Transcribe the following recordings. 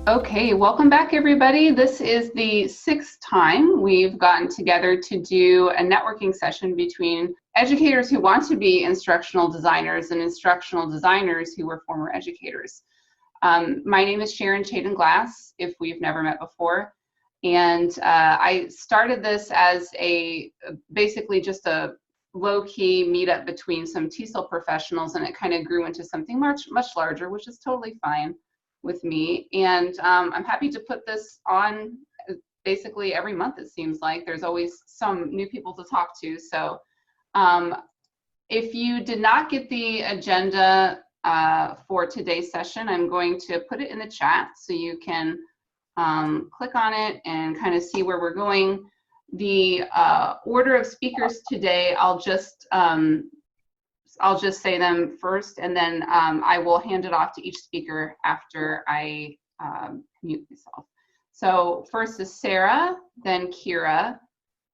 Okay, welcome back everybody. This is the 6th time we've gotten together to do a networking session between educators who want to be instructional designers and instructional designers who were former educators. My name is Sharon Chaden Glass, if we've never met before. And I started this as basically just a low-key meetup between some TESOL professionals, and it kind of grew into something much larger, which is totally fine with me. And I'm happy to put this on basically every month. It seems like there's always some new people to talk to. So if you did not get the agenda for today's session, I'm going to put it in the chat so you can click on it and kind of see where we're going. The order of speakers today, I'll just say them first, and then I will hand it off to each speaker after I mute myself. So first is Sara, then Kira,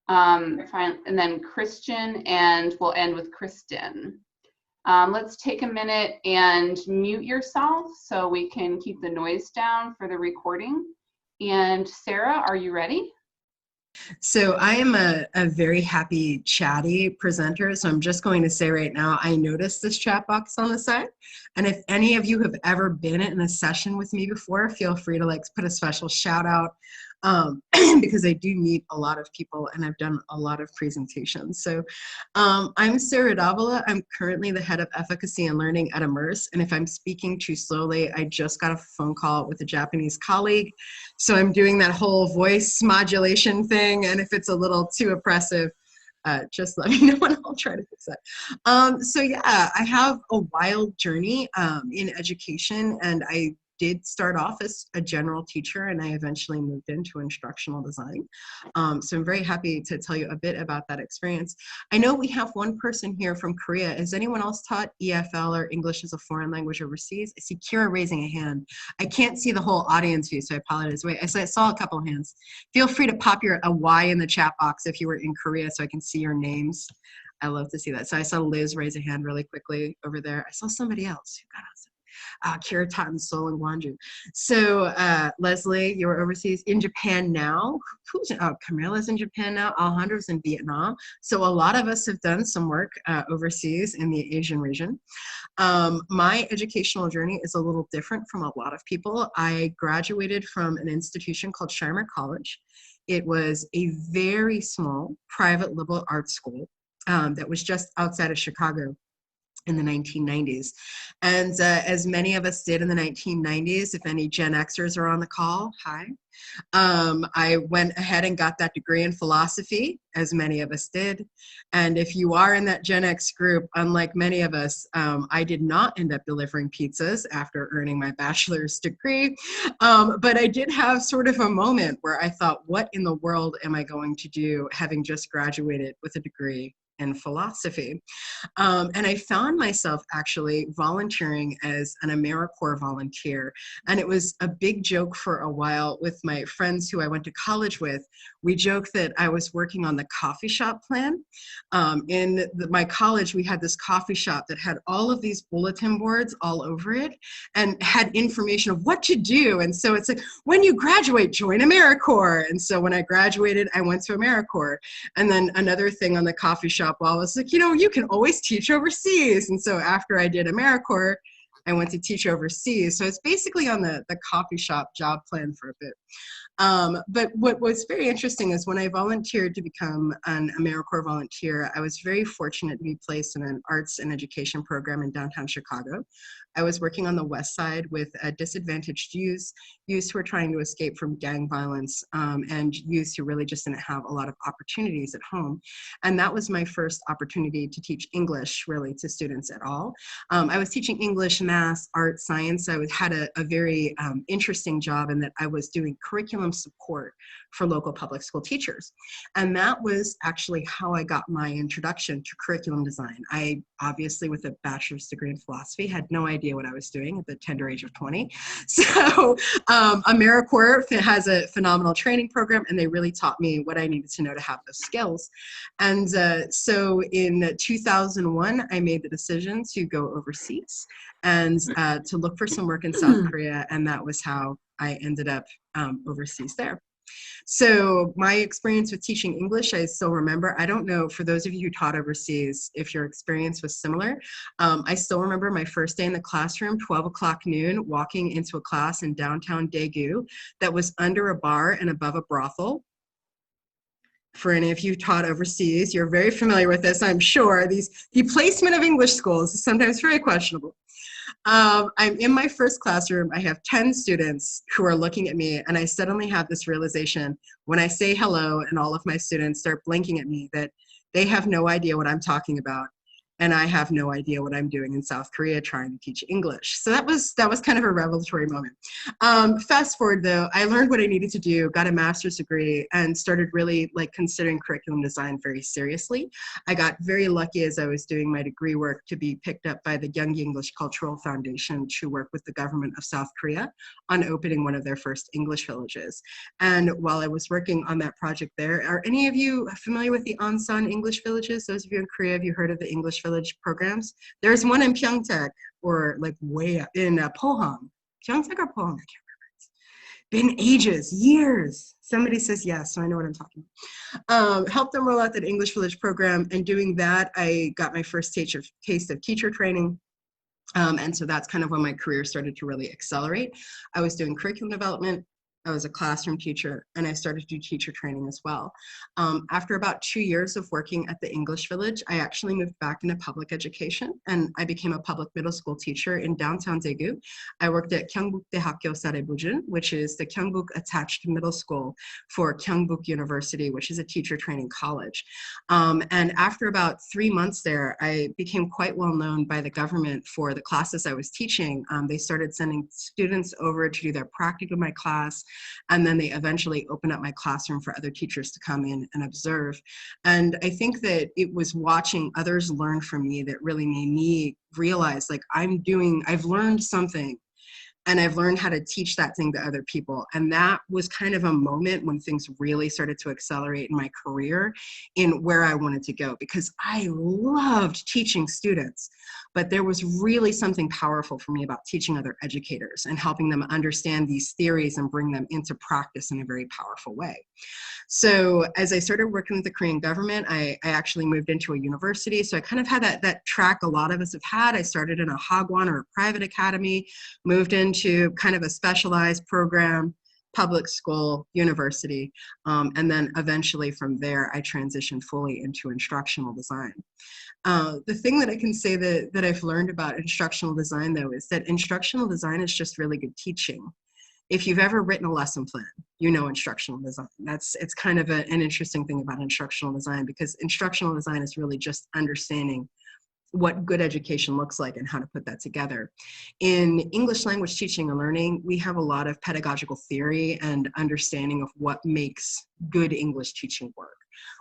and then Christian, and we'll end with Kristin. Let's take a minute and mute yourself so we can keep the noise down for the recording. And Sara, are you ready? So I am a very happy, chatty presenter. So I'm just going to say right now, I noticed this chat box on the side. And if any of you have ever been in a session with me before, feel free to put a special shout out because I do meet a lot of people and I've done a lot of presentations. So I'm Sara Davila. I'm currently the head of efficacy and learning at Immerse. And if I'm speaking too slowly, I just got a phone call with a Japanese colleague. So I'm doing that whole voice modulation thing. And if it's a little too oppressive, just let me know and I'll try to fix that. So yeah, I have a wild journey in education, and I did start off as a general teacher and I eventually moved into instructional design. So I'm very happy to tell you a bit about that experience. I know we have one person here from Korea. Has anyone else taught EFL or English as a foreign language overseas? I see Kira raising a hand. I can't see the whole audience view, so I apologize. Wait, I saw a couple hands. Feel free to pop a Y in the chat box if you were in Korea so I can see your names. I love to see that. So I saw Liz raise a hand really quickly over there. I saw somebody else who got us. Kira taught in Seoul and Gwangju. So Leslie, you were overseas in Japan now. Camila's in Japan now. Alejandro's in Vietnam. So a lot of us have done some work overseas in the Asian region. My educational journey is a little different from a lot of people. I graduated from an institution called Shimer College. It was a very small private liberal arts school that was just outside of Chicago in the 1990s. And as many of us did in the 1990s, if any Gen Xers are on the call, hi. I went ahead and got that degree in philosophy, as many of us did. And if you are in that Gen X group, unlike many of us, I did not end up delivering pizzas after earning my bachelor's degree. But I did have sort of a moment where I thought, what in the world am I going to do having just graduated with a degree in philosophy? And I found myself actually volunteering as an AmeriCorps volunteer. And it was a big joke for a while with my friends who I went to college with. We joked that I was working on the coffee shop plan. In my college, we had this coffee shop that had all of these bulletin boards all over it and had information of what to do. And so it's like, when you graduate, join AmeriCorps. And so when I graduated, I went to AmeriCorps. And then another thing on the coffee shop wall was like, you can always teach overseas. And so after I did AmeriCorps, I went to teach overseas. So it's basically on the coffee shop job plan for a bit. But what was very interesting is when I volunteered to become an AmeriCorps volunteer, I was very fortunate to be placed in an arts and education program in downtown Chicago. I was working on the west side with disadvantaged youths who were trying to escape from gang violence, and youths who really just didn't have a lot of opportunities at home. And that was my first opportunity to teach English really to students at all. I was teaching English, math, art, science. I had a very interesting job in that I was doing curriculum support for local public school teachers. And that was actually how I got my introduction to curriculum design. I obviously, with a bachelor's degree in philosophy, had no idea what I was doing at the tender age of 20. So AmeriCorps has a phenomenal training program, and they really taught me what I needed to know to have those skills. And so in 2001, I made the decision to go overseas. And and to look for some work in South Korea, and that was how I ended up overseas there. So my experience with teaching English, I still remember. I don't know, for those of you who taught overseas, if your experience was similar. I still remember my first day in the classroom, 12 o'clock noon, walking into a class in downtown Daegu that was under a bar and above a brothel. For any of you who taught overseas, you're very familiar with this, I'm sure. The placement of English schools is sometimes very questionable. I'm in my first classroom. I have 10 students who are looking at me, and I suddenly have this realization when I say hello and all of my students start blinking at me that they have no idea what I'm talking about, and I have no idea what I'm doing in South Korea trying to teach English. So that was kind of a revelatory moment. Fast forward though, I learned what I needed to do, got a master's degree, and started really considering curriculum design very seriously. I got very lucky as I was doing my degree work to be picked up by the Young English Cultural Foundation to work with the government of South Korea on opening one of their first English villages. And while I was working on that project there, are any of you familiar with the Ansan English villages? Those of you in Korea, have you heard of the English village programs? There's one in Pyeongtaek, or way up in Pohang. Pyeongtaek or Pohang? I can't remember. It's been ages, years. Somebody says yes, so I know what I'm talking about. Helped them roll out that English village program, and doing that, I got my first taste of teacher training. And so that's kind of when my career started to really accelerate. I was doing curriculum development, I was a classroom teacher, and I started to do teacher training as well. After about 2 years of working at the English Village, I actually moved back into public education, and I became a public middle school teacher in downtown Daegu. I worked at Gyeongbuk-daehakyo Sarebujin, which is the Gyeongbuk attached middle school for Gyeongbuk University, which is a teacher training college. And after about 3 months there, I became quite well known by the government for the classes I was teaching. They started sending students over to do their practicum in my class, and then they eventually opened up my classroom for other teachers to come in and observe. And I think that it was watching others learn from me that really made me realize, I've learned something, and I've learned how to teach that thing to other people. And that was kind of a moment when things really started to accelerate in my career in where I wanted to go, because I loved teaching students, but there was really something powerful for me about teaching other educators and helping them understand these theories and bring them into practice in a very powerful way. So as I started working with the Korean government, I actually moved into a university. So I kind of had that track a lot of us have had. I started in a hagwon, or a private academy, moved into kind of a specialized program, public school, university, and then eventually from there, I transitioned fully into instructional design. The thing that I can say that I've learned about instructional design, though, is that instructional design is just really good teaching. If you've ever written a lesson plan, you know instructional design. It's kind of an interesting thing about instructional design, because instructional design is really just understanding what good education looks like and how to put that together. In English language teaching and learning, we have a lot of pedagogical theory and understanding of what makes good English teaching work.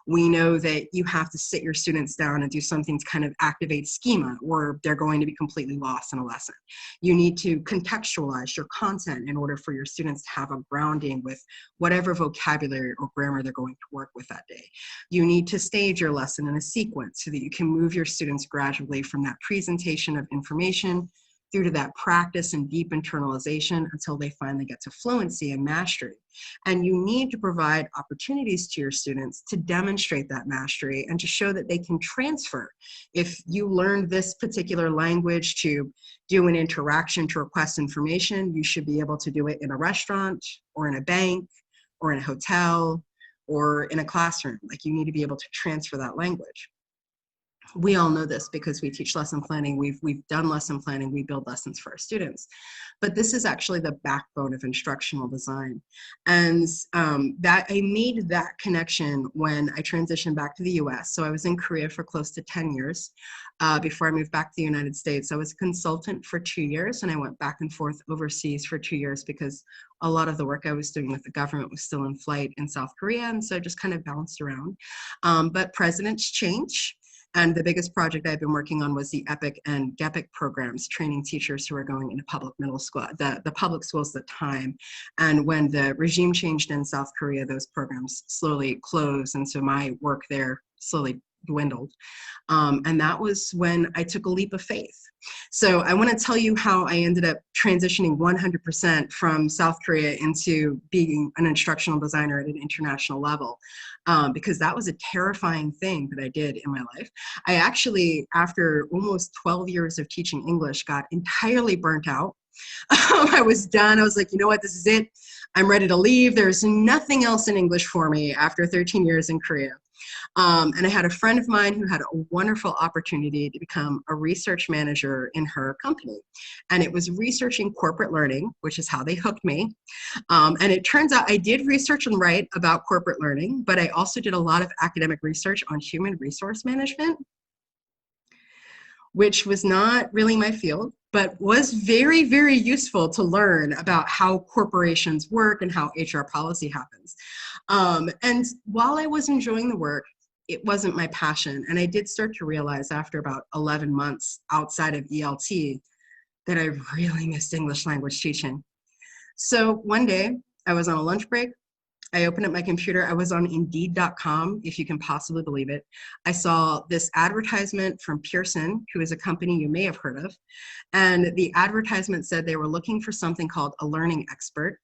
We know that you have to sit your students down and do something to kind of activate schema, or they're going to be completely lost in a lesson. You need to contextualize your content in order for your students to have a grounding with whatever vocabulary or grammar they're going to work with that day. You need to stage your lesson in a sequence so that you can move your students gradually from that presentation of information through to that practice and deep internalization until they finally get to fluency and mastery. And you need to provide opportunities to your students to demonstrate that mastery and to show that they can transfer. If you learned this particular language to do an interaction to request information, you should be able to do it in a restaurant or in a bank or in a hotel or in a classroom. You need to be able to transfer that language. We all know this because we teach lesson planning, we've done lesson planning, we build lessons for our students. But this is actually the backbone of instructional design. And that I made that connection when I transitioned back to the US. So I was in Korea for close to 10 years before I moved back to the United States. I was a consultant for 2 years, and I went back and forth overseas for 2 years because a lot of the work I was doing with the government was still in flight in South Korea, and so I just kind of bounced around. But presidents change. And the biggest project I've been working on was the EPIC and GEPIC programs, training teachers who are going into public middle school, the public schools at the time. And when the regime changed in South Korea, those programs slowly closed. And so my work there slowly dwindled. And that was when I took a leap of faith. So I want to tell you how I ended up transitioning 100% from South Korea into being an instructional designer at an international level, because that was a terrifying thing that I did in my life. I actually, after almost 12 years of teaching English, got entirely burnt out. I was done. I was like, you know what, this is it. I'm ready to leave. There's nothing else in English for me after 13 years in Korea. And I had a friend of mine who had a wonderful opportunity to become a research manager in her company. And it was researching corporate learning, which is how they hooked me. And it turns out I did research and write about corporate learning, but I also did a lot of academic research on human resource management, which was not really my field, but was very, very useful to learn about how corporations work and how HR policy happens. And while I was enjoying the work, it wasn't my passion. And I did start to realize after about 11 months outside of ELT that I really missed English language teaching. So one day I was on a lunch break. I opened up my computer. I was on Indeed.com, if you can possibly believe it. I saw this advertisement from Pearson, who is a company you may have heard of. And the advertisement said they were looking for something called a learning expert.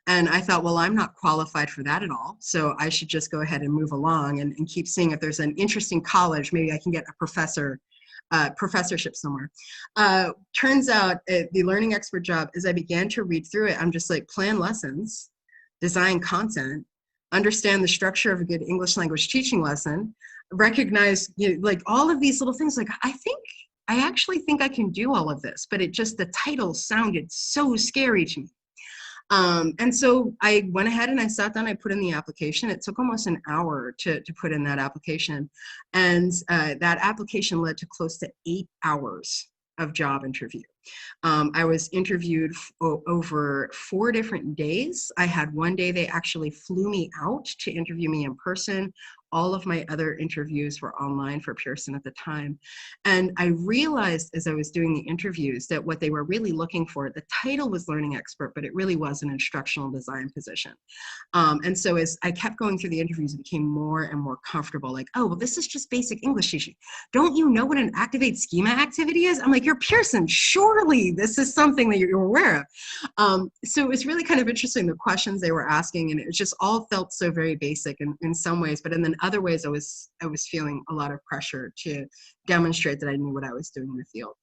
And I thought, well, I'm not qualified for that at all. So I should just go ahead and move along and keep seeing if there's an interesting college. Maybe I can get a professorship somewhere. Turns out the learning expert job, as I began to read through it, I'm just like, plan lessons, design content, understand the structure of a good English language teaching lesson, recognize, you know, like all of these little things. Like, I actually think I can do all of this, but it just, the title sounded so scary to me. And so I went ahead and I sat down, I put in the application. It took almost an hour to put in that application. And that application led to close to 8 hours of job interview. I was interviewed over 4 different days. I had one day they actually flew me out to interview me in person. All of my other interviews were online for Pearson at the time. And I realized as I was doing the interviews that what they were really looking for, the title was learning expert, but it really was an instructional design position. And so as I kept going through the interviews, it became more and more comfortable. Like, oh, well, this is just basic English teaching. Don't you know what an activate schema activity is? I'm like, you're Pearson, surely this is something that you're aware of. So it was really kind of interesting, the questions they were asking, and it just all felt so very basic in some ways, but in then other ways I was feeling a lot of pressure to demonstrate that I knew what I was doing in the field.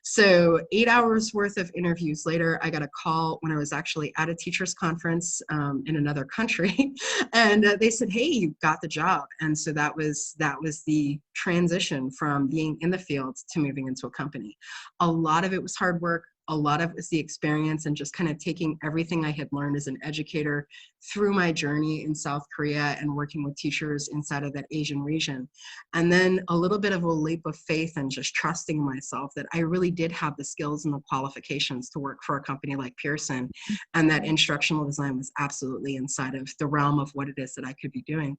So 8 hours worth of interviews later, I got a call when I was actually at a teachers conference in another country, and they said, hey, you got the job. And so that was the transition from being in the field to moving into a company. A lot of it was hard work. A lot of it was the experience and just kind of taking everything I had learned as an educator through my journey in South Korea and working with teachers inside of that Asian region. And then a little bit of a leap of faith and just trusting myself that I really did have the skills and the qualifications to work for a company like Pearson, and that instructional design was absolutely inside of the realm of what it is that I could be doing.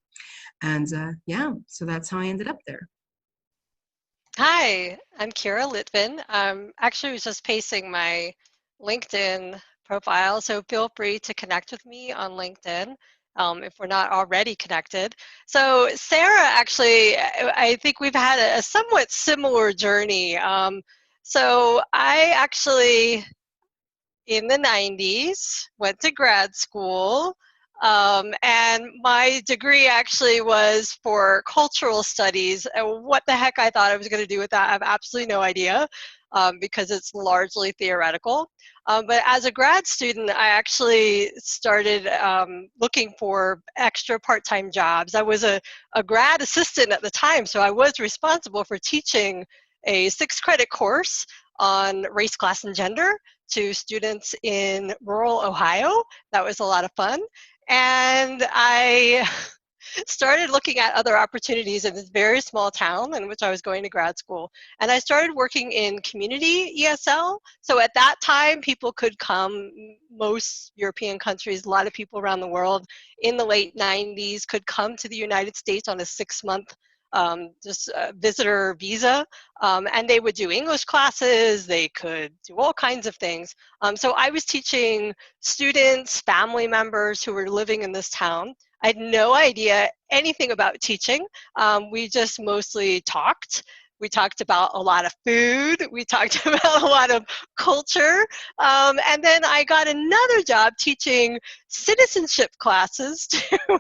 And yeah, so that's how I ended up there. Hi, I'm Kira Litvin. Actually was just pasting my LinkedIn profile, so feel free to connect with me on LinkedIn if we're not already connected. So Sara, actually, I think we've had a somewhat similar journey. So I actually, in the 90s, went to grad school. And my degree actually was for cultural studies. And what the heck I thought I was going to do with that, I have absolutely no idea, because it's largely theoretical. But as a grad student, I actually started looking for extra part-time jobs. I was a grad assistant at the time, so I was responsible for teaching a 6-credit course on race, class, and gender to students in rural Ohio. That was a lot of fun. And I started looking at other opportunities in this very small town in which I was going to grad school. And I started working in community ESL. So at that time, people could come, most European countries, a lot of people around the world in the late 90s could come to the United States on a 6-month visitor visa, and they would do English classes, they could do all kinds of things. So I was teaching students, family members who were living in this town I had no idea anything about teaching. We just mostly talked. We talked about a lot of food. We talked about a lot of culture. And then I got another job teaching citizenship classes to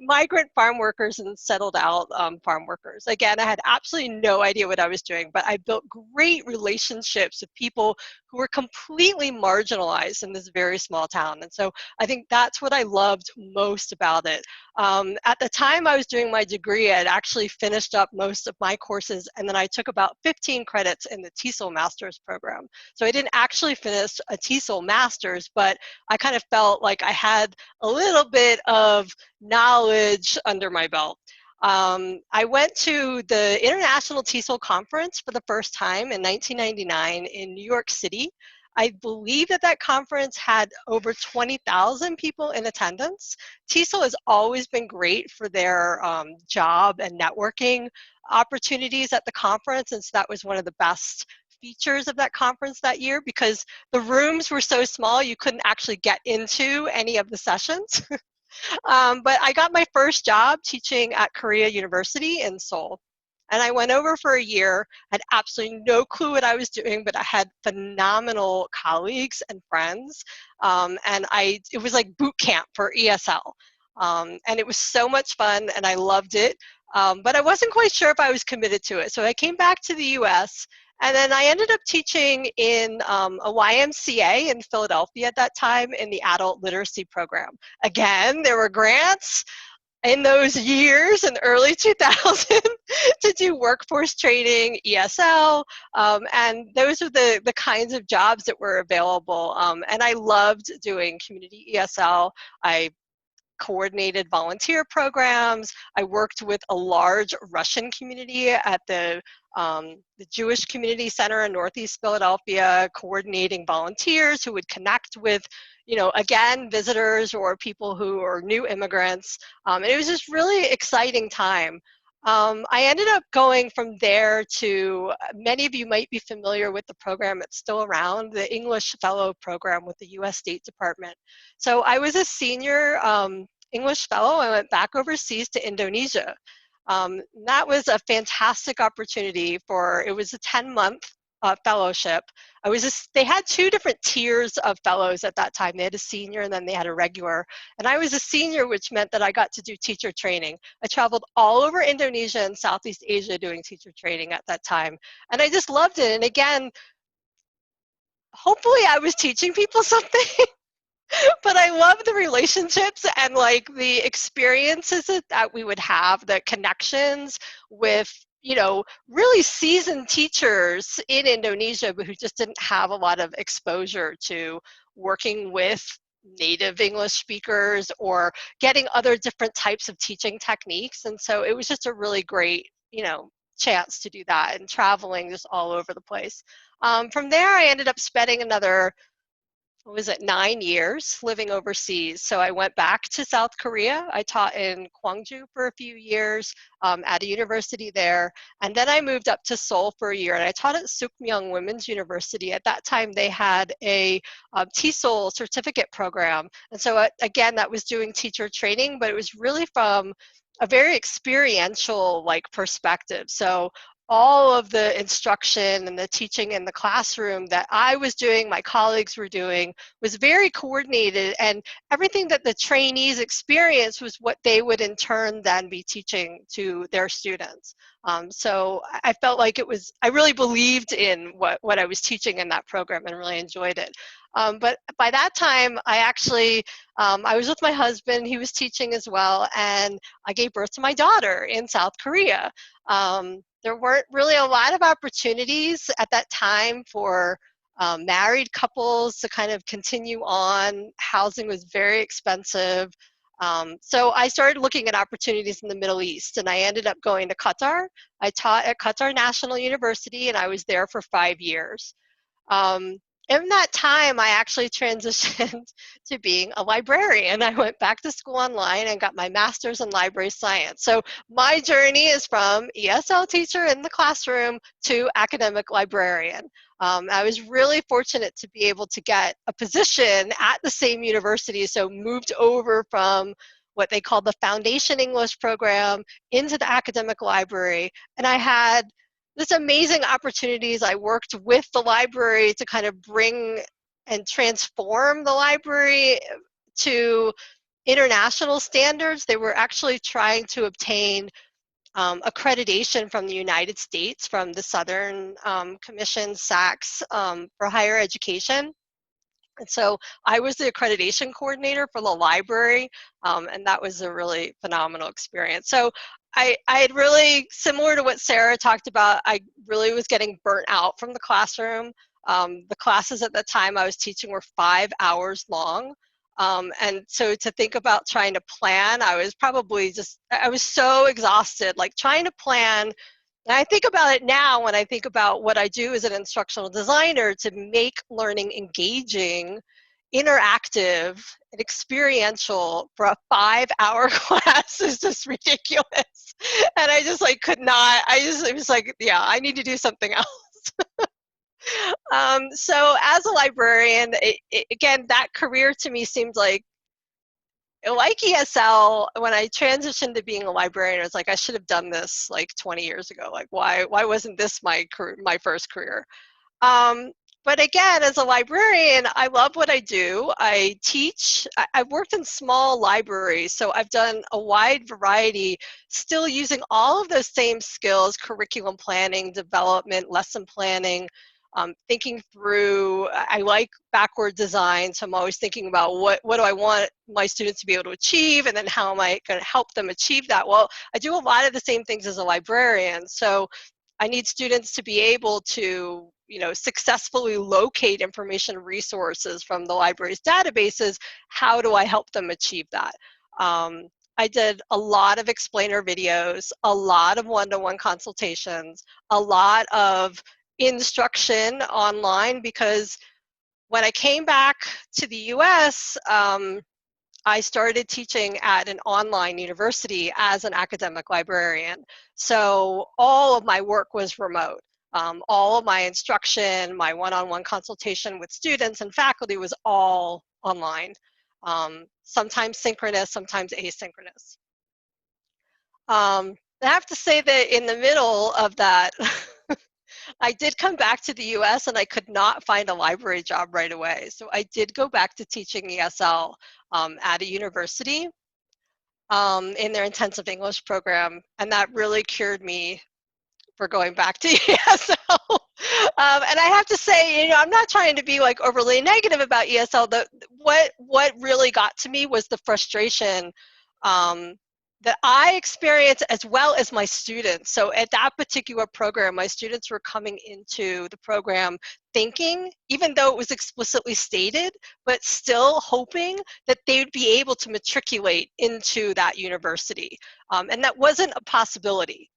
migrant farm workers and settled out farm workers. Again, I had absolutely no idea what I was doing, but I built great relationships with people who were completely marginalized in this very small town. And so I think that's what I loved most about it. At the time I was doing my degree, I had actually finished up most of my courses, and then I took about 15 credits in the TESOL master's program. So I didn't actually finish a TESOL master's, but I kind of felt like I had a little bit of knowledge under my belt. I went to the International TESOL Conference for the first time in 1999 in New York City. I believe that that conference had over 20,000 people in attendance. TESOL has always been great for their job and networking opportunities at the conference, and so that was one of the best features of that conference that year, because the rooms were so small you couldn't actually get into any of the sessions. But I got my first job teaching at Korea University in Seoul. And I went over for a year, had absolutely no clue what I was doing, but I had phenomenal colleagues and friends. And it was like boot camp for ESL. And it was so much fun, and I loved it. But I wasn't quite sure if I was committed to it. So I came back to the US, and then I ended up teaching in a YMCA in Philadelphia at that time in the adult literacy program. Again, there were grants in those years in early 2000 to do workforce training, ESL, and those are the kinds of jobs that were available. And I loved doing community ESL. I coordinated volunteer programs. I worked with a large Russian community at the Jewish Community Center in Northeast Philadelphia, coordinating volunteers who would connect with, again, visitors or people who are new immigrants. And it was just really exciting time. I ended up going from there to, many of you might be familiar with the program, it's still around, the English Fellow Program with the US State Department. So I was a senior English Fellow. I went back overseas to Indonesia. That was a fantastic opportunity it was a 10-month fellowship. They had two different tiers of fellows at that time. They had a senior and then they had a regular. And I was a senior, which meant that I got to do teacher training. I traveled all over Indonesia and Southeast Asia doing teacher training at that time. And I just loved it. And again, hopefully I was teaching people something. But I love the relationships and like the experiences that we would have, the connections with, really seasoned teachers in Indonesia, but who just didn't have a lot of exposure to working with native English speakers or getting other different types of teaching techniques. And so it was just a really great, chance to do that, and traveling just all over the place. From there, I ended up spending another 9 years living overseas. So I went back to South Korea. I taught in Gwangju for a few years at a university there. And then I moved up to Seoul for a year, and I taught at Sukmyung Women's University. At that time, they had a TESOL certificate program. And so again, that was doing teacher training, but it was really from a very experiential perspective. So all of the instruction and the teaching in the classroom that I was doing, my colleagues were doing, was very coordinated, and everything that the trainees experienced was what they would in turn then be teaching to their students. So I felt like I really believed in what I was teaching in that program and really enjoyed it. But by that time, I was with my husband, he was teaching as well, and I gave birth to my daughter in South Korea. There weren't really a lot of opportunities at that time for married couples to kind of continue on. Housing was very expensive. So I started looking at opportunities in the Middle East, and I ended up going to Qatar. I taught at Qatar National University, and I was there for 5 years. In that time, I actually transitioned to being a librarian. I went back to school online and got my master's in library science. So my journey is from ESL teacher in the classroom to academic librarian. I was really fortunate to be able to get a position at the same university, so moved over from what they call the Foundation English program into the academic library. And I had this amazing opportunities. I worked with the library to kind of bring and transform the library to international standards. They were actually trying to obtain accreditation from the United States, from the Southern Commission, SACS, for higher education. And so I was the accreditation coordinator for the library, and that was a really phenomenal experience. So I had really, similar to what Sara talked about, I really was getting burnt out from the classroom. The classes at the time I was teaching were 5 hours long. And so to think about trying to plan, I was probably just, I was so exhausted, like trying to plan. And I think about it now when I think about what I do as an instructional designer to make learning engaging, interactive, and experiential for a 5-hour class is just ridiculous. And I just like could not, it was like, yeah, I need to do something else. So as a librarian, again, that career to me seemed like ESL, when I transitioned to being a librarian, I was like, I should have done this like 20 years ago. Like, why wasn't this my first career? But again, as a librarian, I love what I do. I teach. I've worked in small libraries, so I've done a wide variety, still using all of those same skills: curriculum planning, development, lesson planning, thinking through. I like backward design, so I'm always thinking about what do I want my students to be able to achieve, and then how am I going to help them achieve that? Well, I do a lot of the same things as a librarian, so I need students to be able to, successfully locate information resources from the library's databases. How do I help them achieve that? I did a lot of explainer videos, a lot of one-to-one consultations, a lot of instruction online, because when I came back to the US, I started teaching at an online university as an academic librarian. So all of my work was remote. All of my instruction, my one-on-one consultation with students and faculty was all online. Sometimes synchronous, sometimes asynchronous. I have to say that in the middle of that, I did come back to the US and I could not find a library job right away. So I did go back to teaching ESL at a university in their intensive English program. And that really cured me for going back to ESL. And I have to say, I'm not trying to be like overly negative about ESL. What really got to me was the frustration that I experienced, as well as my students. So at that particular program, my students were coming into the program thinking, even though it was explicitly stated, but still hoping that they would be able to matriculate into that university. And that wasn't a possibility.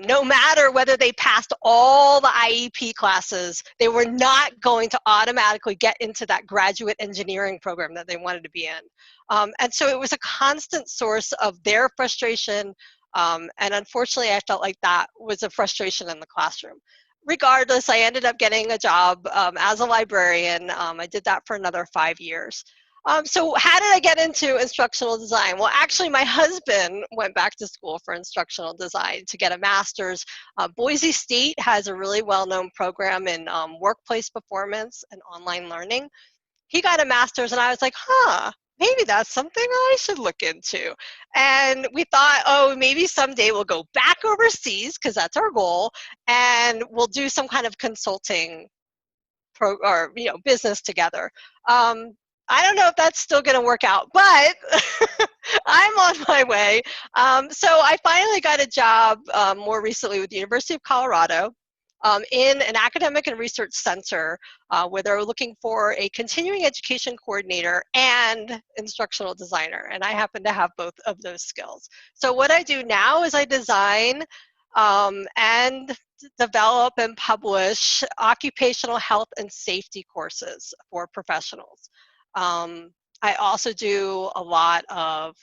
No matter whether they passed all the IEP classes, they were not going to automatically get into that graduate engineering program that they wanted to be in. And so it was a constant source of their frustration. And unfortunately, I felt like that was a frustration in the classroom. Regardless, I ended up getting a job as a librarian. I did that for another 5 years. So how did I get into instructional design? Well, actually, my husband went back to school for instructional design to get a master's. Boise State has a really well-known program in workplace performance and online learning. He got a master's, and I was like, maybe that's something I should look into. And we thought, oh, maybe someday we'll go back overseas, because that's our goal, and we'll do some kind of consulting business together. I don't know if that's still going to work out, but I'm on my way. So I finally got a job more recently with the University of Colorado in an academic and research center where they're looking for a continuing education coordinator and instructional designer. And I happen to have both of those skills. So what I do now is I design and develop and publish occupational health and safety courses for professionals. I also do a lot of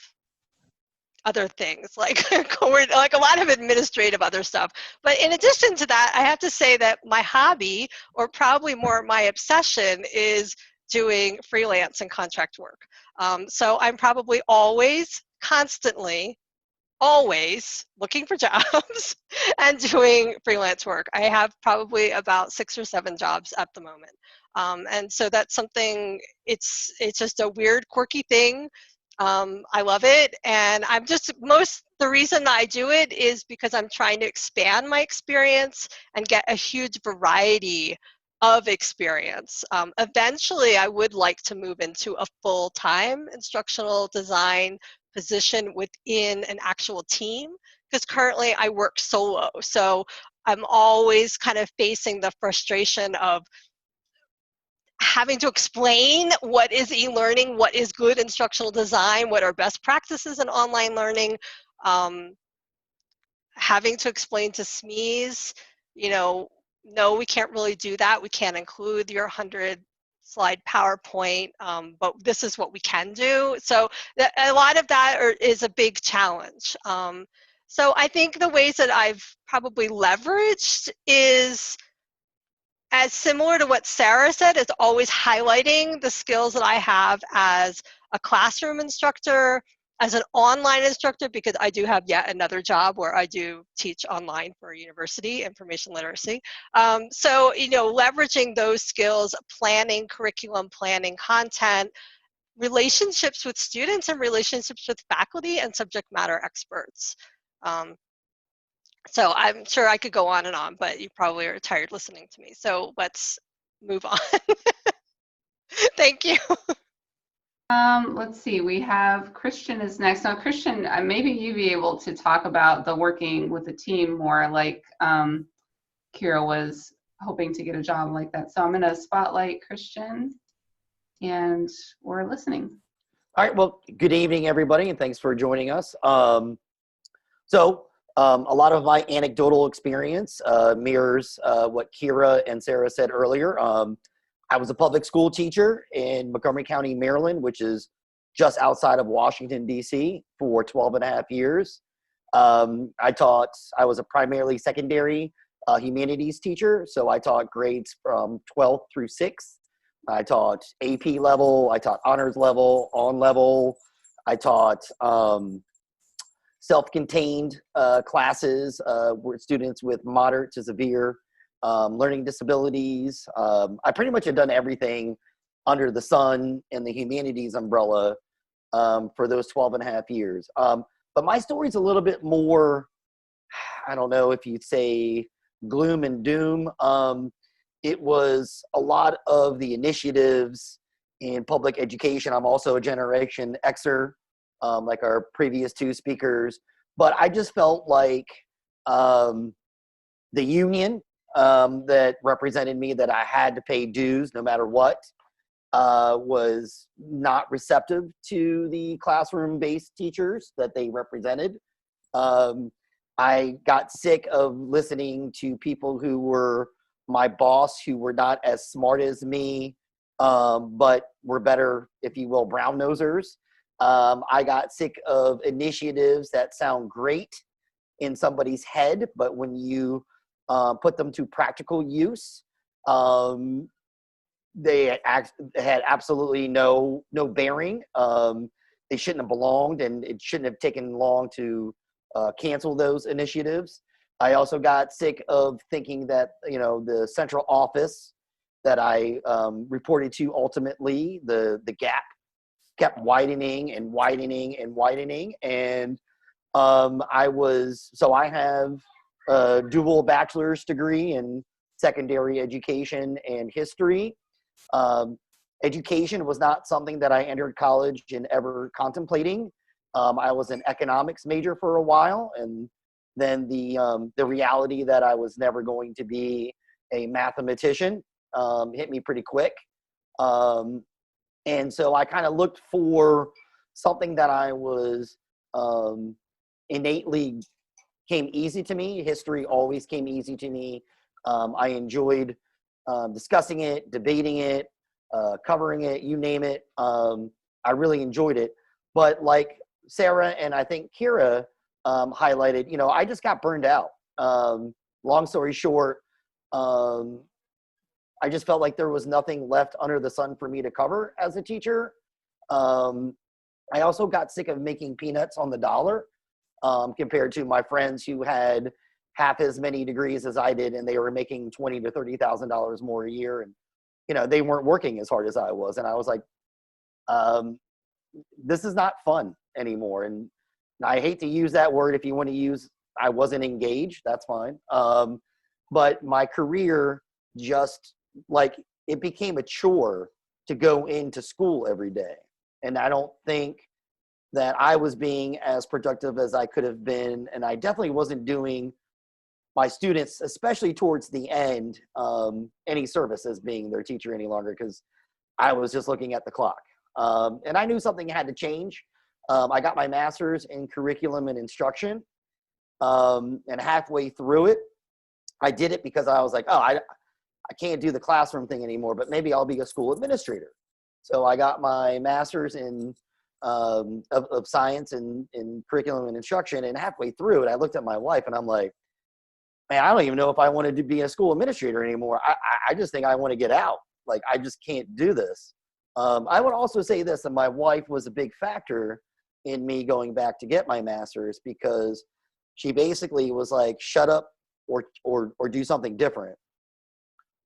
other things, like a lot of administrative other stuff. But in addition to that, I have to say that my hobby, or probably more my obsession, is doing freelance and contract work. So I'm probably always constantly, always looking for jobs and doing freelance work. I have probably about 6 or 7 jobs at the moment. And so that's something, it's just a weird, quirky thing. I love it. And the reason that I do it is because I'm trying to expand my experience and get a huge variety of experience. Eventually, I would like to move into a full-time instructional design position within an actual team, because currently I work solo. So I'm always kind of facing the frustration of having to explain what is e-learning, what is good instructional design, what are best practices in online learning, having to explain to SMEs, no, we can't really do that. We can't include your 100-slide PowerPoint, but this is what we can do. So a lot of that is a big challenge. So I think the ways that I've probably leveraged is, as similar to what Sara said, is always highlighting the skills that I have as a classroom instructor, as an online instructor, because I do have yet another job where I do teach online for a university, information literacy. So, leveraging those skills, planning curriculum, planning content, relationships with students, and relationships with faculty and subject matter experts. So I'm sure I could go on and on, but you probably are tired listening to me. So let's move on. Thank you. Let's see, we have Kristin is next. Now, Kristin, maybe you'd be able to talk about the working with the team more, like Kira was hoping to get a job like that. So I'm going to spotlight Kristin, and we're listening. All right, well, good evening, everybody, and thanks for joining us. A lot of my anecdotal experience mirrors what Kira and Sara said earlier. I was a public school teacher in Montgomery County, Maryland, which is just outside of Washington, D.C., for 12 and a half years. I was a primarily secondary humanities teacher, so I taught grades from 12th through 6th. I taught AP level, I taught honors level, on level. I taught self-contained classes with students with moderate to severe learning disabilities. I pretty much have done everything under the sun and the humanities umbrella for those 12 and a half years. But my story's a little bit more, I don't know if you'd say gloom and doom. It was a lot of the initiatives in public education. I'm also a Generation Xer, like our previous 2 speakers. But I just felt like the union that represented me, that I had to pay dues no matter what, was not receptive to the classroom-based teachers that they represented. I got sick of listening to people who were my boss, who were not as smart as me, but were better, if you will, brown nosers. I got sick of initiatives that sound great in somebody's head, but when you put them to practical use, they had absolutely no bearing. They shouldn't have belonged, and it shouldn't have taken long to cancel those initiatives. I also got sick of thinking that, the central office that I reported to, ultimately, the gap kept widening and widening and widening. And I have a dual bachelor's degree in secondary education and history. Education was not something that I entered college and ever contemplating. I was an economics major for a while, and then the reality that I was never going to be a mathematician hit me pretty quick. And so I kind of looked for something that I was innately came easy to me. History always came easy to me. I enjoyed discussing it, debating it, covering it, you name it. I really enjoyed it. But like Sara and I think Kira highlighted, I just got burned out. Long story short, I just felt like there was nothing left under the sun for me to cover as a teacher. I also got sick of making peanuts on the dollar compared to my friends who had half as many degrees as I did, and they were making $20,000 to $30,000 more a year, and they weren't working as hard as I was, and I was like, this is not fun anymore. And I hate to use that word. If you want to use, I wasn't engaged, that's fine. But my career just it became a chore to go into school every day. And I don't think that I was being as productive as I could have been. And I definitely wasn't doing my students, especially towards the end, any service as being their teacher any longer, because I was just looking at the clock. And I knew something had to change. I got my master's in curriculum and instruction. And halfway through it, I did it because I was like, oh, I can't do the classroom thing anymore, but maybe I'll be a school administrator. So I got my master's in of science in curriculum and instruction. And halfway through it, I looked at my wife and I'm like, man, I don't even know if I wanted to be a school administrator anymore. I just think I want to get out. Like, I just can't do this. I would also say this, that my wife was a big factor in me going back to get my master's, because she basically was like, shut up or do something different.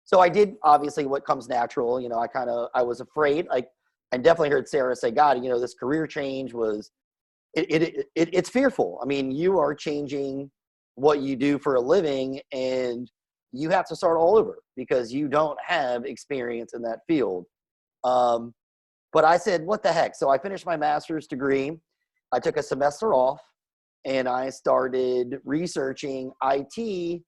So I did obviously what comes natural. I was afraid. I definitely heard Sara say, God, this career change was, it's fearful. I mean, you are changing what you do for a living, and you have to start all over because you don't have experience in that field. But I said, what the heck? So I finished my master's degree. I took a semester off and I started researching IT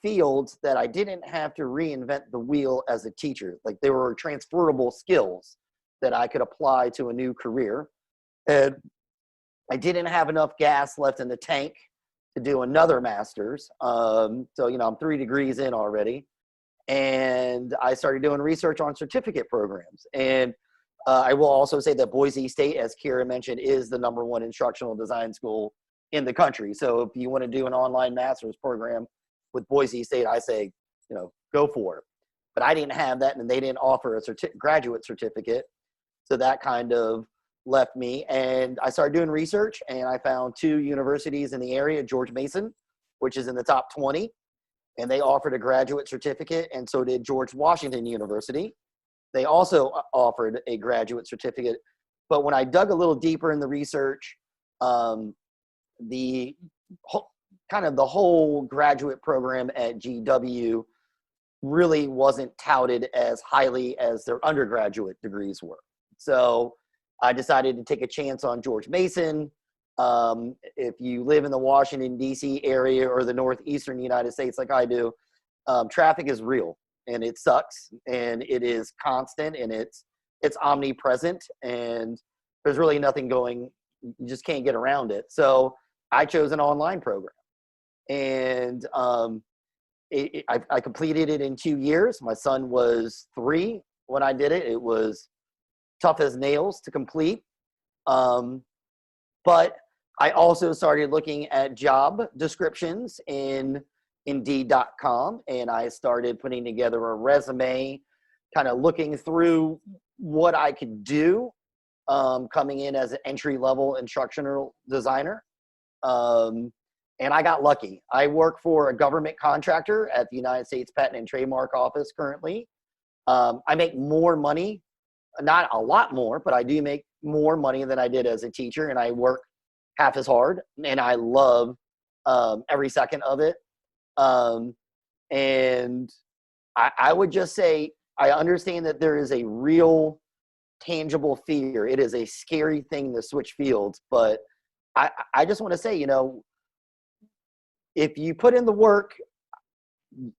fields that I didn't have to reinvent the wheel as a teacher. Like, there were transferable skills that I could apply to a new career. And I didn't have enough gas left in the tank to do another master's. So, I'm 3 degrees in already. And I started doing research on certificate programs. And I will also say that Boise State, as Kira mentioned, is the #1 instructional design school in the country. So if you want to do an online master's program with Boise State, I say, go for it. But I didn't have that, and they didn't offer a graduate certificate. So that kind of left me. And I started doing research, and I found 2 universities in the area, George Mason, which is in the top 20. And they offered a graduate certificate, and so did George Washington University. They also offered a graduate certificate. But when I dug a little deeper in the research, the whole graduate program at GW really wasn't touted as highly as their undergraduate degrees were. So I decided to take a chance on George Mason. If you live in the Washington, D.C. area or the northeastern United States like I do, traffic is real, and it sucks, and it is constant, and it's omnipresent, and there's really nothing going. You just can't get around it. So I chose an online program, and I completed it in 2 years. My son was 3 when I did it. It was tough as nails to complete. But I also started looking at job descriptions in Indeed.com, and I started putting together a resume, kind of looking through what I could do coming in as an entry-level instructional designer. And I got lucky. I work for a government contractor at the United States Patent and Trademark Office currently. I make more money, not a lot more, but I do make more money than I did as a teacher, and I work half as hard, and I love every second of it. And I would just say, I understand that there is a real tangible fear. It is a scary thing to switch fields, but I just want to say, if you put in the work,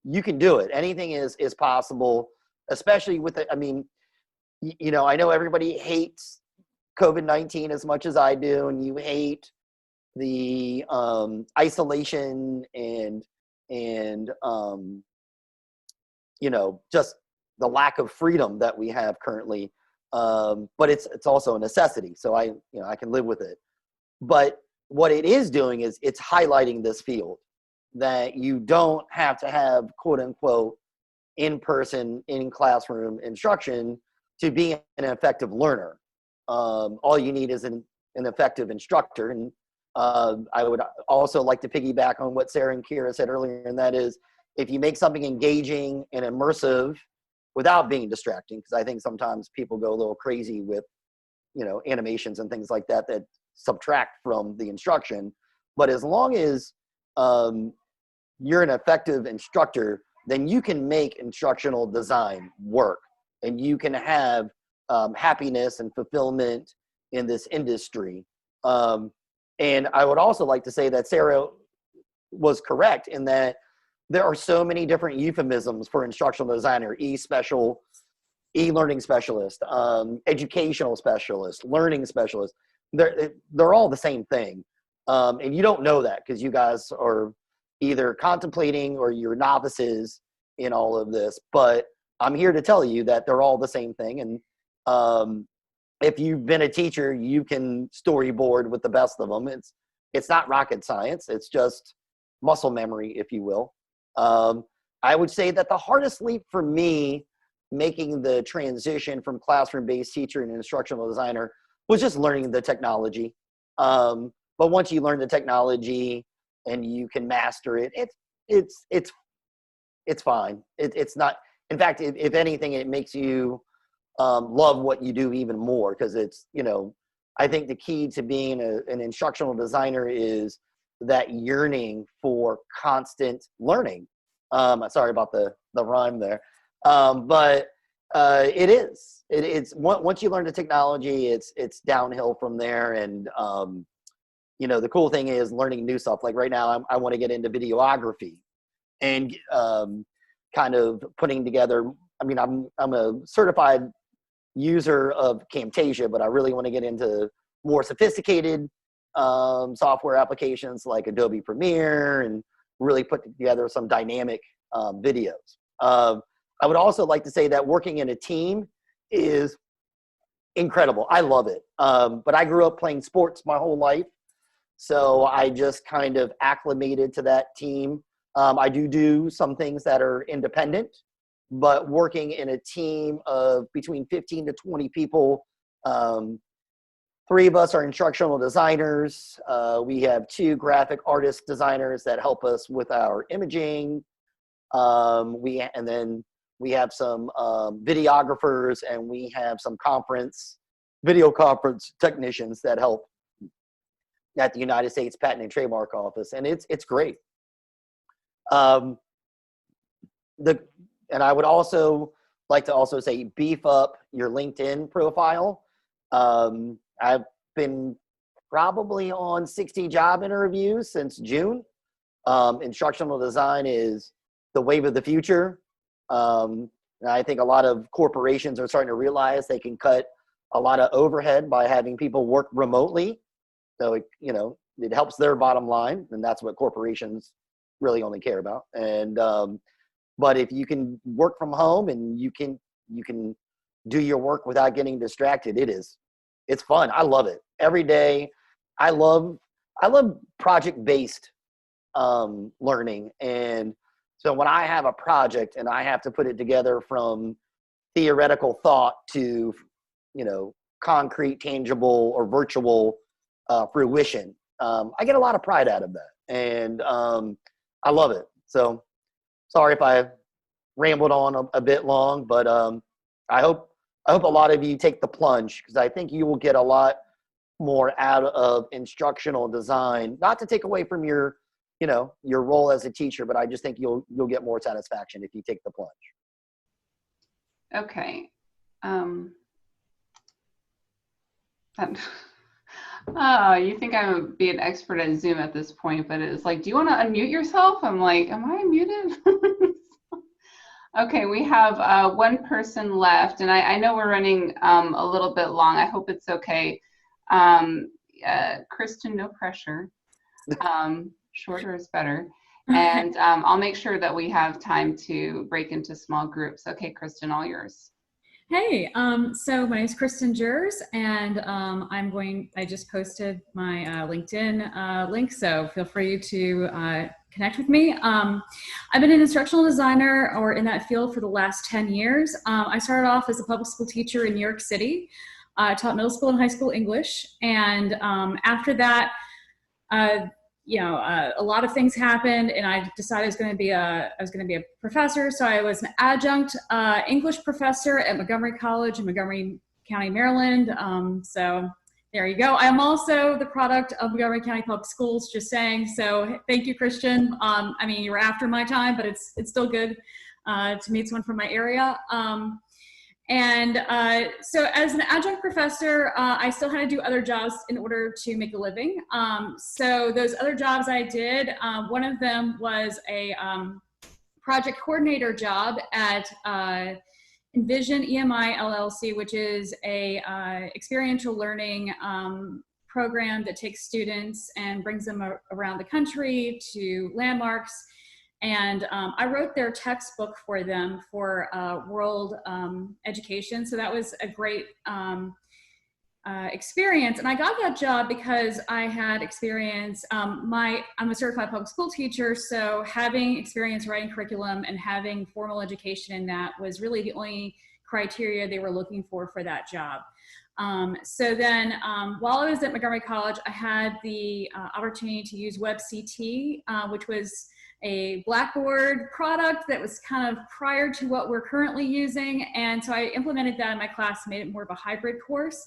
you can do it. Anything is possible, especially with I know everybody hates COVID-19 as much as I do, and you hate the isolation and just the lack of freedom that we have currently. But it's also a necessity, so I can live with it. But what it is doing is it's highlighting this field, that you don't have to have quote unquote in-person, in classroom instruction to be an effective learner. All you need is an effective instructor. And I would also like to piggyback on what Sara and Kira said earlier, and that is, if you make something engaging and immersive without being distracting, because I think sometimes people go a little crazy with, animations and things like that that subtract from the instruction. But as long as you're an effective instructor, then you can make instructional design work, and you can have happiness and fulfillment in this industry. And I would also like to say that Sara was correct in that there are so many different euphemisms for instructional designer: e-special, e-learning specialist, educational specialist, learning specialist. They're all the same thing. And you don't know that because you guys are either contemplating or you're novices in all of this. But I'm here to tell you that they're all the same thing. And if you've been a teacher, you can storyboard with the best of them. It's not rocket science. It's just muscle memory, if you will. I would say that the hardest leap for me making the transition from classroom-based teacher and instructional designer was just learning the technology. But once you learn the technology and you can master it, it's fine. It's not. In fact, if anything, it makes you love what you do even more, because it's, I think the key to being an instructional designer is that yearning for constant learning. Sorry about the rhyme there. But it's once you learn the technology, it's downhill from there. And, the cool thing is learning new stuff. Like right now, I want to get into videography and kind of putting together. I mean, I'm a certified user of Camtasia, but I really want to get into more sophisticated software applications like Adobe Premiere and really put together some dynamic videos. I would also like to say that working in a team is incredible. I love it. But I grew up playing sports my whole life, so I just kind of acclimated to that team. I do some things that are independent, but working in a team of between 15 to 20 people, 3 of us are instructional designers. We have 2 graphic artist designers that help us with our imaging. And then we have some videographers, and we have some video conference technicians that help at the United States Patent and Trademark Office, and it's great. And I would also like to say beef up your LinkedIn profile. I've been probably on 60 job interviews since June. Instructional design is the wave of the future. And I think a lot of corporations are starting to realize they can cut a lot of overhead by having people work remotely. So, it helps their bottom line, and that's what corporations really only care about. And, but if you can work from home and you can do your work without getting distracted, it's fun. I love it every day. I love project-based learning. And so when I have a project and I have to put it together from theoretical thought to, concrete, tangible, or virtual fruition, I get a lot of pride out of that. And I love it. So sorry if I rambled on a bit long, but I hope a lot of you take the plunge, because I think you will get a lot more out of instructional design, not to take away from your role as a teacher, but I just think you'll get more satisfaction if you take the plunge. Okay. You think I would be an expert at Zoom at this point, but it's like, do you want to unmute yourself? I'm like, am I muted? Okay, we have 1 person left, and I know we're running a little bit long. I hope it's okay. Kristin, no pressure. Shorter is better. And I'll make sure that we have time to break into small groups. Okay, Kristin, all yours. Hey, so my name is Kristin Juhrs, and I just posted my LinkedIn link, so feel free to connect with me. I've been an instructional designer or in that field for the last 10 years. I started off as a public school teacher in New York City. I taught middle school and high school English. And after that, a lot of things happened, and I decided I was going to be a professor. So I was an adjunct English professor at Montgomery College in Montgomery County, Maryland. So there you go. I'm also the product of Montgomery County Public Schools, just saying. So thank you, Kristin. I mean, you were after my time, but it's still good to meet someone from my area. So as an adjunct professor, I still had to do other jobs in order to make a living. So those other jobs I did, one of them was a project coordinator job at Envision EMI LLC, which is a experiential learning program that takes students and brings them around the country to landmarks. And I wrote their textbook for them for world education. So that was a great experience. And I got that job because I had experience. I'm a certified public school teacher, so having experience writing curriculum and having formal education in that was really the only criteria they were looking for that job. So then while I was at Montgomery College, I had the opportunity to use WebCT, which was a Blackboard product that was kind of prior to what we're currently using. And so I implemented that in my class, made it more of a hybrid course.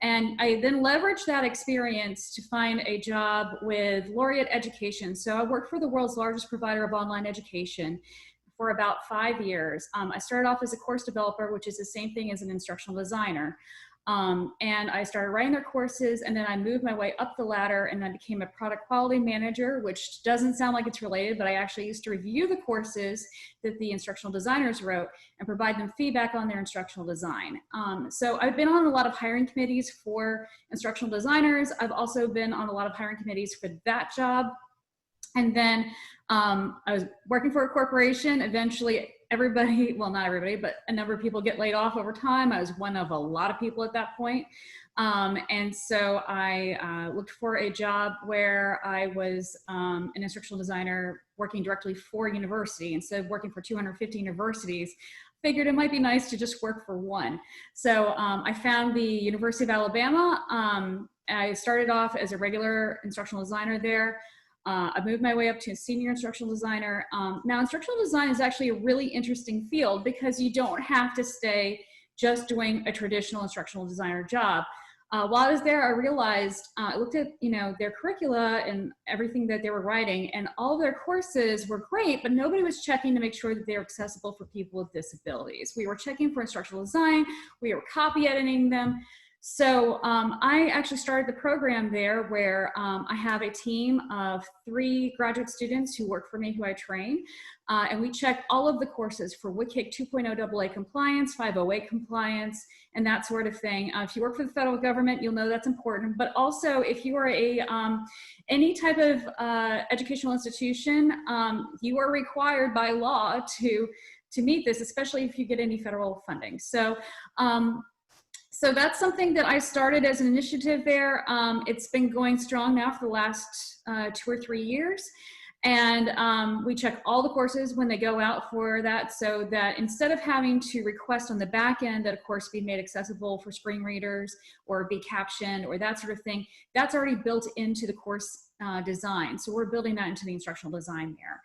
And I then leveraged that experience to find a job with Laureate Education. So I worked for the world's largest provider of online education for about 5 years. I started off as a course developer, which is the same thing as an instructional designer. And I started writing their courses, and then I moved my way up the ladder and I became a product quality manager, which doesn't sound like it's related, but I actually used to review the courses that the instructional designers wrote and provide them feedback on their instructional design. So I've been on a lot of hiring committees for instructional designers. I've also been on a lot of hiring committees for that job. And then I was working for a corporation. Eventually, everybody, well, not everybody, but a number of people get laid off over time. I was one of a lot of people at that point. And so I looked for a job where I was an instructional designer working directly for a university instead of working for 250 universities. Figured it might be nice to just work for one. So I found the University of Alabama. I started off as a regular instructional designer there. I moved my way up to a senior instructional designer. Now, instructional design is actually a really interesting field because you don't have to stay just doing a traditional instructional designer job. While I was there, I realized, I looked at their curricula and everything that they were writing, and all of their courses were great, but nobody was checking to make sure that they were accessible for people with disabilities. We were checking for instructional design, we were copy editing them. So I actually started the program there where I have a team of 3 graduate students who work for me, who I train, and we check all of the courses for WCAG 2.0 AA compliance, 508 compliance, and that sort of thing. If you work for the federal government, you'll know that's important, but also if you are any type of educational institution, you are required by law to meet this, especially if you get any federal funding. So that's something that I started as an initiative there. It's been going strong now for the last 2 or 3 years. And we check all the courses when they go out for that, so that instead of having to request on the back end that a course be made accessible for screen readers or be captioned or that sort of thing, that's already built into the course design. So we're building that into the instructional design there.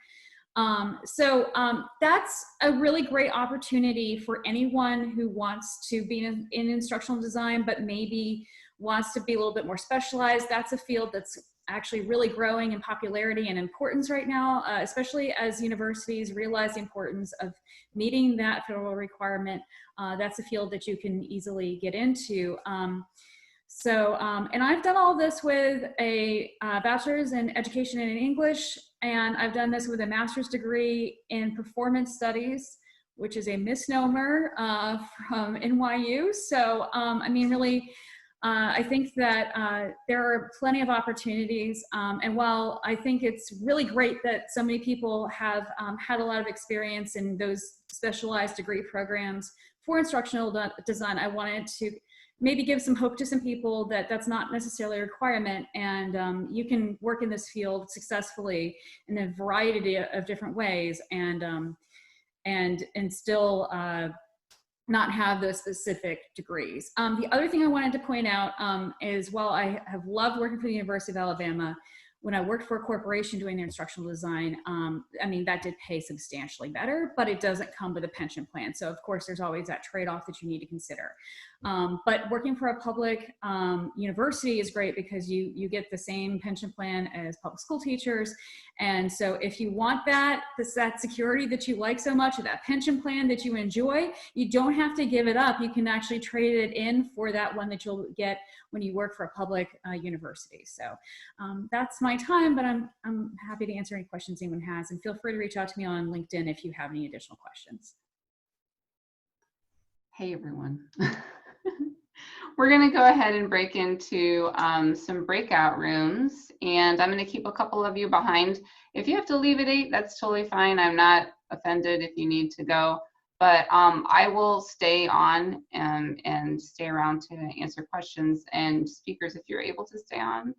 That's a really great opportunity for anyone who wants to be in instructional design, but maybe wants to be a little bit more specialized. That's a field that's actually really growing in popularity and importance right now, especially as universities realize the importance of meeting that federal requirement. That's a field that you can easily get into. And I've done all this with a bachelor's in education and in English, and I've done this with a master's degree in performance studies, which is a misnomer from NYU. So, I mean, really, I think that there are plenty of opportunities. And while I think it's really great that so many people have had a lot of experience in those specialized degree programs for instructional design, I wanted to maybe give some hope to some people that that's not necessarily a requirement, and you can work in this field successfully in a variety of different ways, and still not have those specific degrees. The other thing I wanted to point out is while I have loved working for the University of Alabama, when I worked for a corporation doing their instructional design, I mean, that did pay substantially better, but it doesn't come with a pension plan. So of course, there's always that trade-off that you need to consider. But working for a public university is great because you get the same pension plan as public school teachers. And so if you want that security that you like so much, or that pension plan that you enjoy, you don't have to give it up. You can actually trade it in for that one that you'll get when you work for a public university. So that's my time, but I'm happy to answer any questions anyone has, and feel free to reach out to me on LinkedIn if you have any additional questions. Hey everyone. We're going to go ahead and break into some breakout rooms, and I'm going to keep a couple of you behind. If you have to leave at 8, that's totally fine. I'm not offended if you need to go, but I will stay on and stay around to answer questions. And speakers, if you're able to stay on,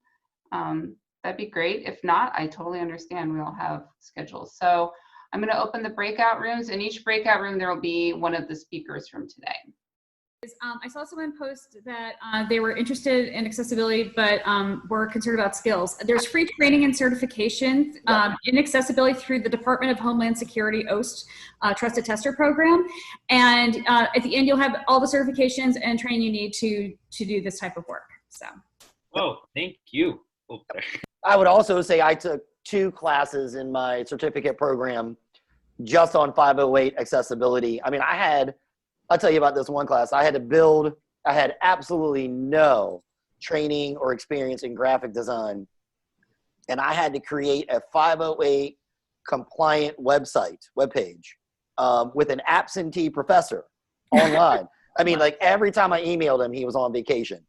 that'd be great. If not, I totally understand. We all have schedules. So I'm going to open the breakout rooms. In each breakout room, there will be one of the speakers from today. I saw someone post that they were interested in accessibility, but were concerned about skills. There's free training and certification in accessibility through the Department of Homeland Security OST Trusted Tester Program. And at the end, you'll have all the certifications and training you need to do this type of work. So. Oh, thank you. Oh, I would also say I took 2 classes in my certificate program just on 508 accessibility. I mean, I'll tell you about this one class. I had absolutely no training or experience in graphic design. And I had to create a 508 compliant webpage with an absentee professor online. I mean, like every time I emailed him, he was on vacation.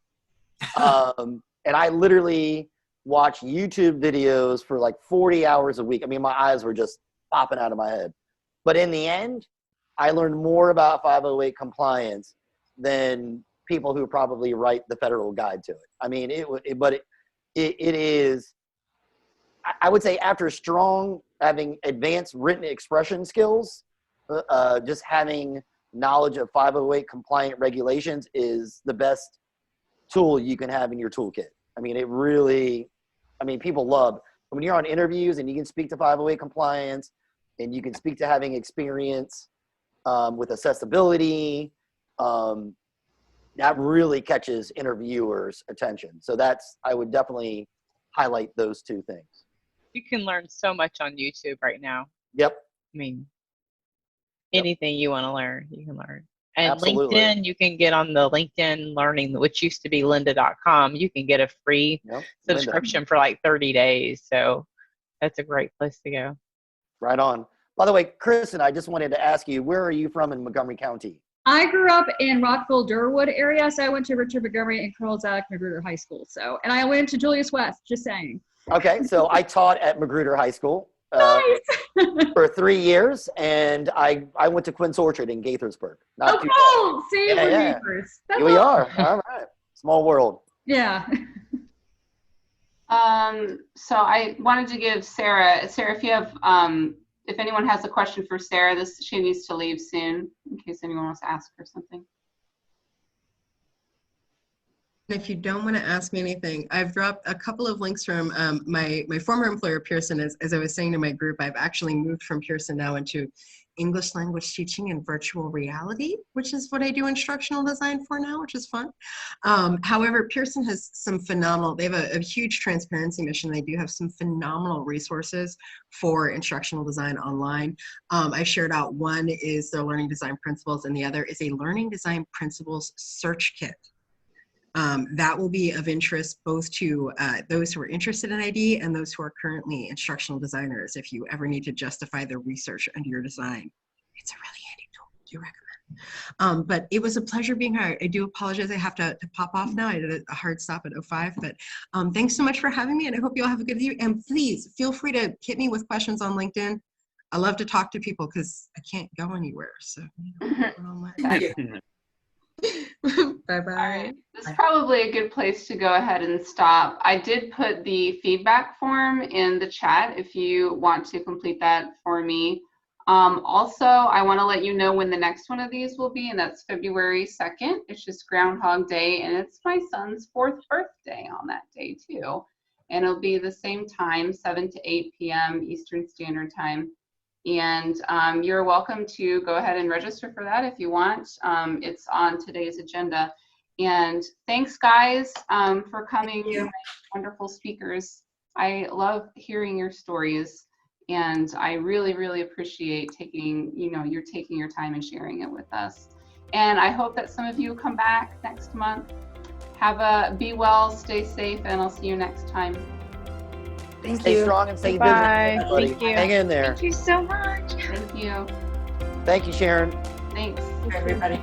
And I literally watched YouTube videos for like 40 hours a week. I mean, my eyes were just popping out of my head. But in the end, I learned more about 508 compliance than people who probably write the federal guide to it. I mean, it is, I would say after having advanced written expression skills, just having knowledge of 508 compliant regulations is the best tool you can have in your toolkit. I mean, it really, people love when you're on interviews and you can speak to 508 compliance and you can speak to having experience with accessibility. That really catches interviewers' attention. So I would definitely highlight those 2 things. You can learn so much on YouTube right now. Yep. I mean, anything you want to learn, you can learn. And Absolutely. LinkedIn, you can get on the LinkedIn Learning, which used to be lynda.com. You can get a free subscription for like 30 days. So that's a great place to go. Right on. By the way, Kristin, I just wanted to ask you, where are you from in Montgomery County? I grew up in Rockville-Durwood area, so I went to Richard Montgomery and Carl Zach Magruder High School. So, and I went to Julius West, just saying. Okay, so I taught at Magruder High School Nice. for 3 years, and I went to Quince Orchard in Gaithersburg. Oh, cool! See, we're neighbors. Here we are. All right, small world. Yeah. So I wanted to give Sara, if you have, if anyone has a question for Sara, she needs to leave soon in case anyone wants to ask her something. If you don't want to ask me anything, I've dropped a couple of links from my former employer, Pearson. As I was saying to my group, I've actually moved from Pearson now into English language teaching and virtual reality, which is what I do instructional design for now, which is fun. However, Pearson has some phenomenal, they have a huge transparency mission. They do have some phenomenal resources for instructional design online. I shared out one is their learning design principles, and the other is a learning design principles search kit. That will be of interest both to those who are interested in ID and those who are currently instructional designers if you ever need to justify the research under your design. It's a really handy tool. Do recommend. But it was a pleasure being here. I do apologize. I have to pop off now. I did a hard stop at 05, but thanks so much for having me, and I hope you all have a good year. And please feel free to hit me with questions on LinkedIn. I love to talk to people because I can't go anywhere. So, Bye-bye. All right. This is probably a good place to go ahead and stop. I did put the feedback form in the chat if you want to complete that for me. Also, I want to let you know when the next one of these will be, and that's February 2nd. It's just Groundhog Day, and it's my son's 4th birthday on that day too. And it'll be the same time, 7 to 8 p.m. Eastern Standard Time. And you're welcome to go ahead and register for that if you want. It's on today's agenda. And thanks, guys, for coming. Wonderful speakers. I love hearing your stories. And I really, really appreciate you're taking your time and sharing it with us. And I hope that some of you come back next month. Be well, stay safe, and I'll see you next time. Stay strong and stay vigilant, everybody. Thank you. Hang in there. Thank you so much. Thank you. Thank you, Sharon. Thanks. Everybody.